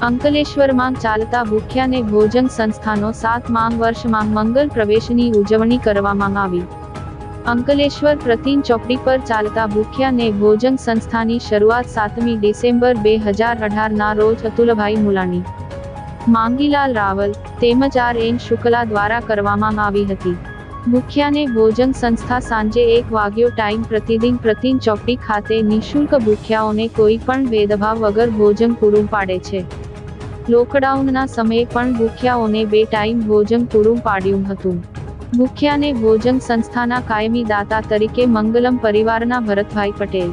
અંકલેશ્વરમાં ચાલતા ભૂખ્યાને ભોજન સંસ્થાનો 7મા વર્ષમાં મંગલ પ્રવેશની ઉજવણી કરવામાં આવી। અંકલેશ્વર પ્રતિન ચોકડી પર ચાલતા ભૂખ્યાને ભોજન સંસ્થાની શરૂઆત 7મી ડિસેમ્બર 2018 ના રોજ અતુલભાઈ મુલાણી, માંગીલાલ રાવલ તેમજ RN શુક્લા દ્વારા કરવામાં આવી હતી। ભૂખ્યાને ભોજન સંસ્થા સાંજે 1 વાગ્યો ટાઈમ પ્રતિદિન પ્રતિન ચોકડી ખાતે નિઃશુલ્ક ભૂખ્યાઓને કોઈ પણ ભેદભાવ વગર ભોજન પૂરું પાડે છે। લોકડાઉનના સમયે પણ ભૂખ્યાઓને 2 ટાઈમ ભોજન પૂરું પાડ્યું હતું। ભૂખ્યાને ભોજન સંસ્થાના કાયમી દાતા તરીકે મંગલમ પરિવારના ભરતભાઈ પટેલ,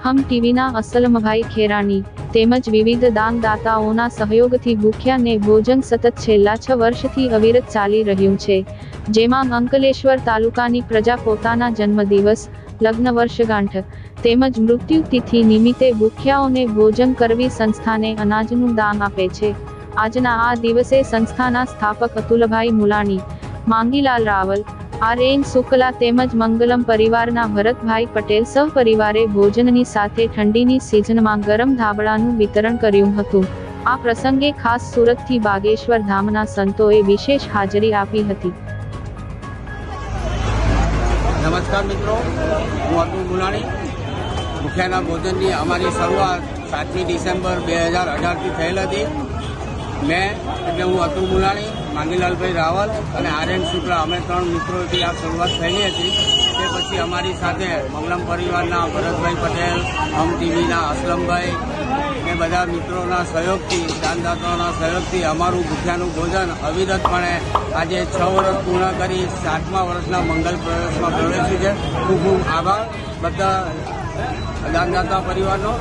હમ ટીવીના અસલમભાઈ ખેરાણી તેમજ વિવિધ દાનદાતાઓના સહયોગથી ભૂખ્યાને ભોજન સતત છેલ્લા 6 વર્ષથી અવિરત ચાલી રહ્યું છે, જેમાં અંકલેશ્વર તાલુકાની પ્રજા પોતાના જન્મદિવસ, લગ્ન વર્ષગાંઠ તેમજ મૃત્યુ તિથિ નિમિત્તે ભૂખ્યાઓને ભોજન કરવી સંસ્થાને અનાજનું દાન આપે છે। આજના આ દિવસે સંસ્થાના સ્થાપક અતુલભાઈ મુલાણી, માંગીલાલ રાવલ, RN શુક્લા તેમજ મંગલમ પરિવારના ભરતભાઈ પટેલ સહપરિવારે ભોજનની સાથે ઠંડીની સિઝનમાં ગરમ ધાબળાનું વિતરણ કર્યું હતું। આ પ્રસંગે ખાસ સુરતથી બાગેશ્વર ધામના સંતોએ વિશેષ હાજરી આપી હતી। નમસ્કાર મિત્રો, હું અતુલ મુલાણી। ભૂખ્યાના ભોજનની અમારી શરૂઆત 7મી ડિસેમ્બર 2018થી થયેલ હતી। હું અતુલ મુલાણી, માંગીલાલભાઈ રાવલ અને RN શુક્લા અમે 3 મિત્રોથી આ શરૂઆત થયેલી હતી। તે પછી અમારી સાથે મંગલમ પરિવારના ભરતભાઈ પટેલ, હમ ટીવીના અસલમભાઈ ને બધા મિત્રોના સહયોગથી, દાનદાતાઓના સહયોગથી અમારું ભૂખ્યાનું ભોજન અવિરતપણે આજે 6 વર્ષ પૂર્ણ કરી 7મા વર્ષના મંગલ પ્રવેશમાં પ્રવેશ્યું છે। ખૂબ ખૂબ આભાર બધા દાનદાતા પરિવારનો।